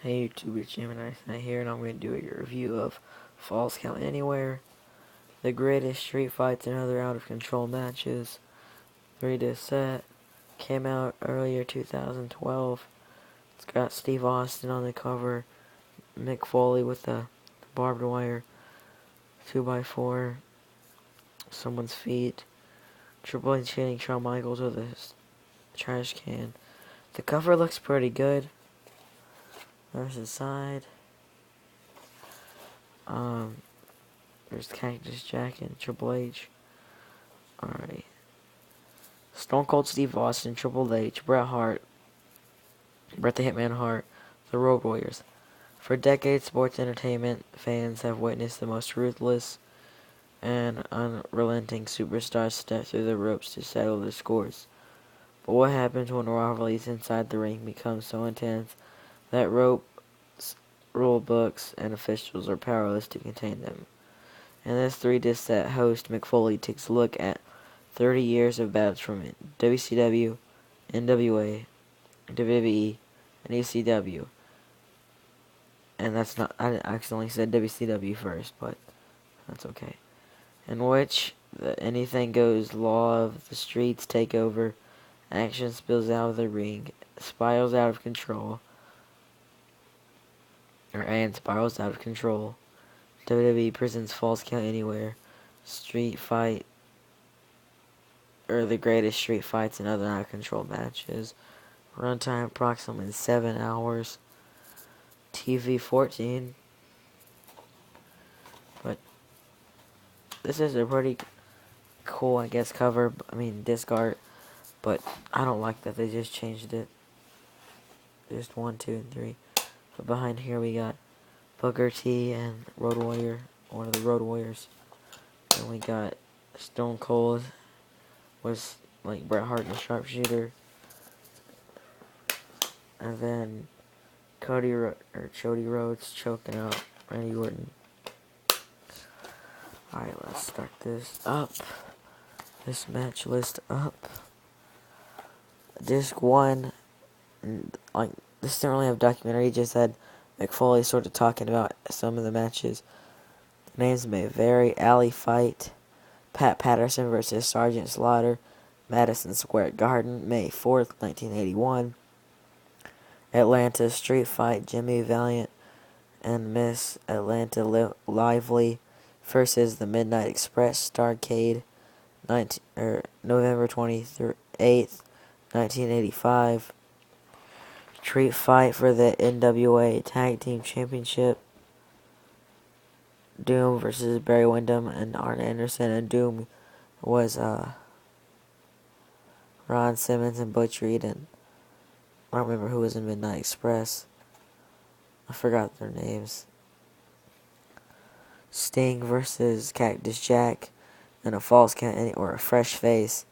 Hey YouTube, it's Gemini here, and I'm going to do a review of Falls Count Anywhere, the greatest street fights and other out-of-control matches. 3-disc set, came out earlier 2012. It's got Steve Austin on the cover, Mick Foley with the barbed wire 2x4, someone's feet, Triple H hitting Shawn Michaels with a trash can. The cover looks pretty good. There's the side. There's Cactus Jack and Triple H. Alright. Stone Cold Steve Austin, Triple H, Bret Hart, Bret the Hitman Hart, the Road Warriors. For decades, sports entertainment fans have witnessed the most ruthless and unrelenting superstars step through the ropes to settle their scores. But what happens when rivalries inside the ring become so intense that ropes, rule books, and officials are powerless to contain them? In this 3-disc set, host Mick Foley takes a look at 30 years of battles from WCW, NWA, WWE, and ECW. And that's not, I accidentally said WCW first, but that's okay. In which the anything goes law of the streets take over, action spills out of the ring, spirals out of control, WWE presents Falls Count Anywhere, street fight, or the greatest street fights and other out-of-control matches. Runtime approximately 7 hours. TV 14. But this is a pretty cool, I guess, cover. Disc art. But I don't like that they just changed it. Just 1, 2, and 3. But behind here we got Booker T and Road Warrior, one of the Road Warriors. And we got Stone Cold was like Bret Hart and the Sharpshooter. And then Cody Rhodes choking out Randy Orton. Alright, let's start this up. This match list up. Disc 1, this didn't really have a documentary, it just had Mick Foley sort of talking about some of the matches. The names may vary. Alley Fight, Pat Patterson versus Sergeant Slaughter, Madison Square Garden, May 4th, 1981. Atlanta Street Fight, Jimmy Valiant and Miss Atlanta Lively versus the Midnight Express, Starrcade, November 28th, 1985. Street Fight for the NWA Tag Team Championship, Doom versus Barry Windham and Arn Anderson, and Doom was Ron Simmons and Butch Reed, and I don't remember who was in Midnight Express. I forgot their names. Sting versus Cactus Jack in a Falls Count or a Fresh Face.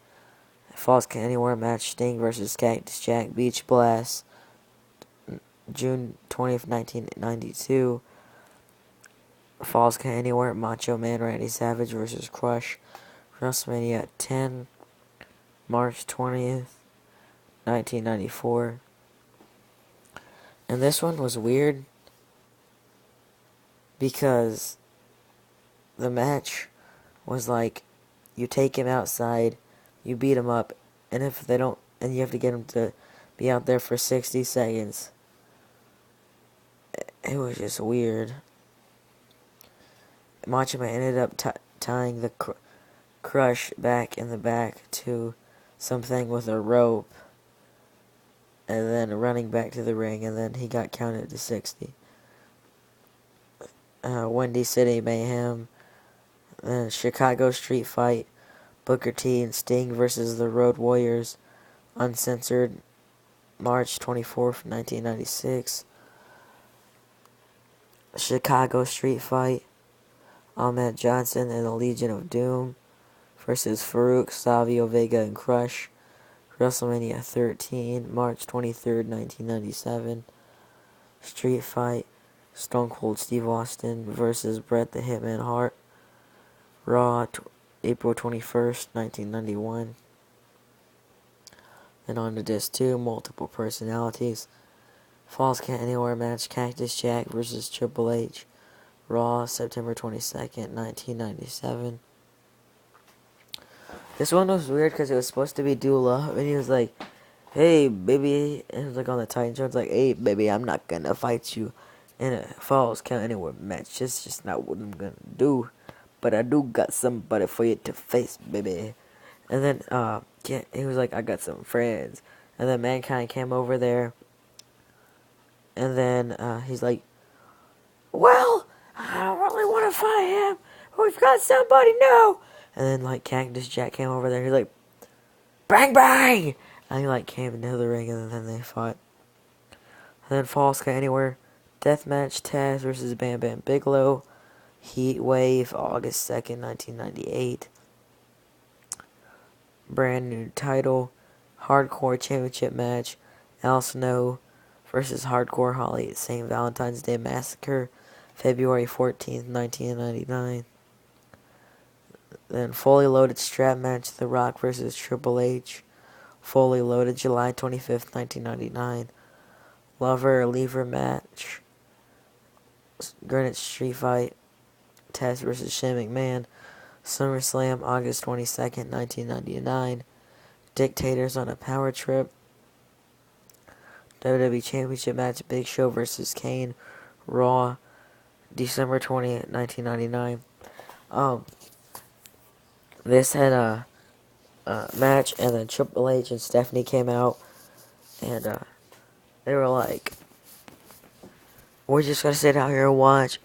Falls Count Anywhere match, Sting versus Cactus Jack, Beach Blast, June 20th, 1992. Falls Count Anywhere, Macho Man Randy Savage versus Crush, WrestleMania 10, March 20th, 1994. And this one was weird because the match was like, you take him outside, you beat him up, and if they don't, and you have to get him to be out there for 60 seconds. It was just weird. Macho Man ended up tying the Crush back in the back to something with a rope, and then running back to the ring, and then he got counted to 60. Windy City Mayhem, then Chicago Street Fight, Booker T and Sting versus the Road Warriors, uncensored, March 24th, 1996. Chicago Street Fight, Ahmed Johnson and the Legion of Doom versus Farouk, Savio Vega, and Crush, WrestleMania 13, March 23rd, 1997. Street Fight, Stone Cold Steve Austin versus Bret the Hitman Hart, Raw, April 21st, 1991. Then on to Disc 2, Multiple Personalities, Falls Count Anywhere match, Cactus Jack versus Triple H. Raw, September 22nd, 1997. This one was weird because it was supposed to be Dula, and he was like, hey, baby, and it was like on the Titan show, it's like, hey, baby, I'm not gonna fight you in a Falls Count Anywhere match. It's just not what I'm gonna do. But I do got somebody for you to face, baby. And then, yeah, he was like, I got some friends. And then Mankind came over there. And then, he's like, well, I don't really want to fight him. We've got somebody new. And then, like, Cactus Jack came over there. He's like, bang, bang. And he, like, came into the ring, and then they fought. And then Falls Count Anywhere. Deathmatch, Taz versus Bam Bam Bigelow. Heat Wave, August 2nd, 1998. Brand new title. Hardcore Championship match. Al Snow versus Hardcore Holly at St. Valentine's Day Massacre, February 14th, 1999. Then Fully Loaded Strap match. The Rock versus Triple H. Fully Loaded, July 25th, 1999. Lover or Leaver match. Greenwich Street Fight. Test versus Shane McMahon. SummerSlam, August 22nd, 1999. Dictators on a Power Trip. WWE Championship match. Big Show versus Kane. Raw, December 20th, 1999. This had a match, and then Triple H and Stephanie came out, and they were like, we're just gonna sit out here and watch.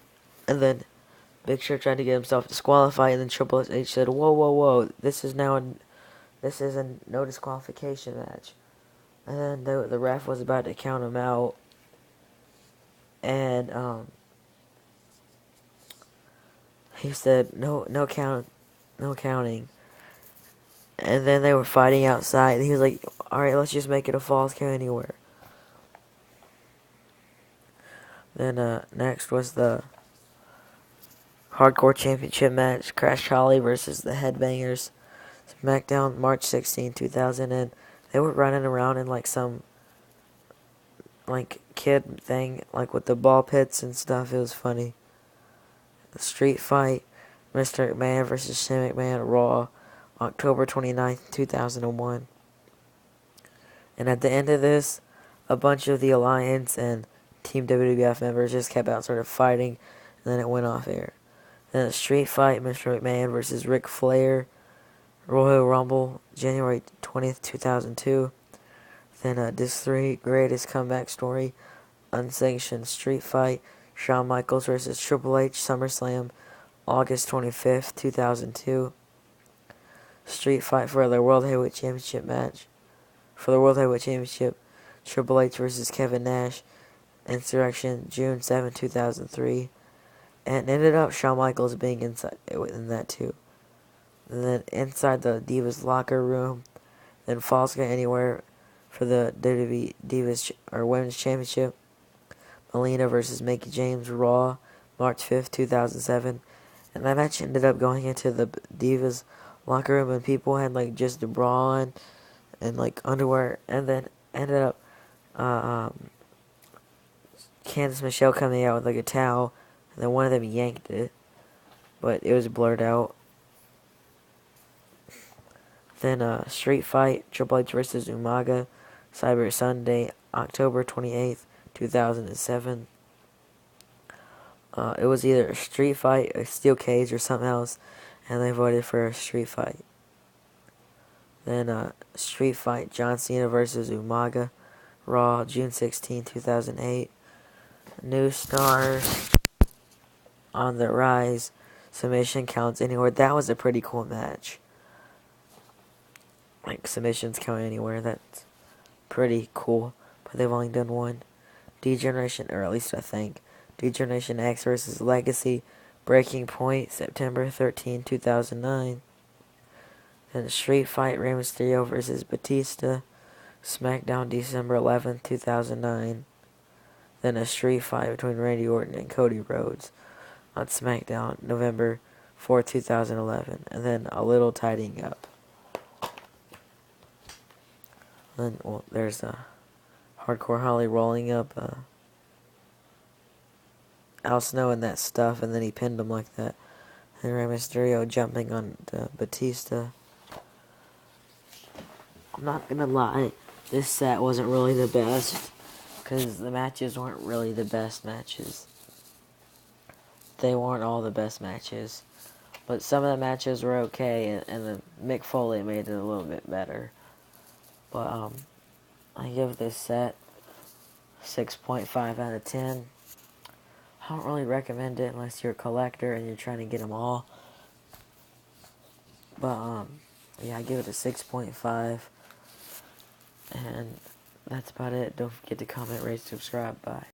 And then Big Show tried to get himself disqualified, and then Triple H said, whoa, whoa, whoa, this is a no disqualification match. And then the ref was about to count him out, and he said, no counting. And then they were fighting outside, and he was like, alright, let's just make it a Falls Count Anywhere. Then next was the Hardcore Championship match, Crash Holly versus the Headbangers. SmackDown, March 16, 2000, and they were running around in like some like kid thing, like with the ball pits and stuff. It was funny. The Street Fight, Mr. McMahon versus Shane McMahon, Raw, October 29th, 2001. And at the end of this, a bunch of the Alliance and Team WWF members just kept out sort of fighting, and then it went off air. Then a Street Fight, Mr. McMahon versus Ric Flair, Royal Rumble, January 20th, 2002. Then this 3 Greatest Comeback Story, Unsanctioned Street Fight, Shawn Michaels versus Triple H, SummerSlam, August 25th, 2002. Street Fight for the World Heavyweight Championship match. For the World Heavyweight Championship, Triple H versus Kevin Nash, Insurrection, June 7, 2003. And ended up Shawn Michaels being inside in that too. And then inside the Divas locker room. Then Falls Count Anywhere for the WWE Divas or Women's Championship. Melina versus Mickie James, Raw, March 5th, 2007. And that match ended up going into the Divas locker room, and people had like just a bra on and like underwear, and then ended up Candice Michelle coming out with like a towel, and then one of them yanked it, but it was blurred out. Then Street Fight, Triple H versus Umaga, Cyber Sunday, October 28th, 2007. It was either a Street Fight, a Steel Cage, or something else, and they voted for a Street Fight. Then Street Fight, John Cena versus Umaga, Raw, June 16, 2008. New Stars on the Rise, Submission Counts Anywhere. That was a pretty cool match. Like, submissions count anywhere. That's pretty cool. But they've only done one. D-Generation, or at least I think. D-Generation X versus Legacy, Breaking Point, September 13, 2009. Then Street Fight, Rey Mysterio versus Batista, SmackDown, December 11, 2009. Then a Street Fight between Randy Orton and Cody Rhodes on SmackDown, November 4, 2011. And then a little tidying up. Then, well, there's a Hardcore Holly rolling up Al Snow and that stuff, and then he pinned him like that. And Rey Mysterio jumping on Batista. I'm not gonna lie, this set wasn't really the best, because the matches weren't really the best matches. They weren't all the best matches. But some of the matches were okay, and the Mick Foley made it a little bit better. But, I give this set 6.5 out of 10. I don't really recommend it unless you're a collector and you're trying to get them all. But, yeah, I give it a 6.5. And that's about it. Don't forget to comment, rate, subscribe. Bye.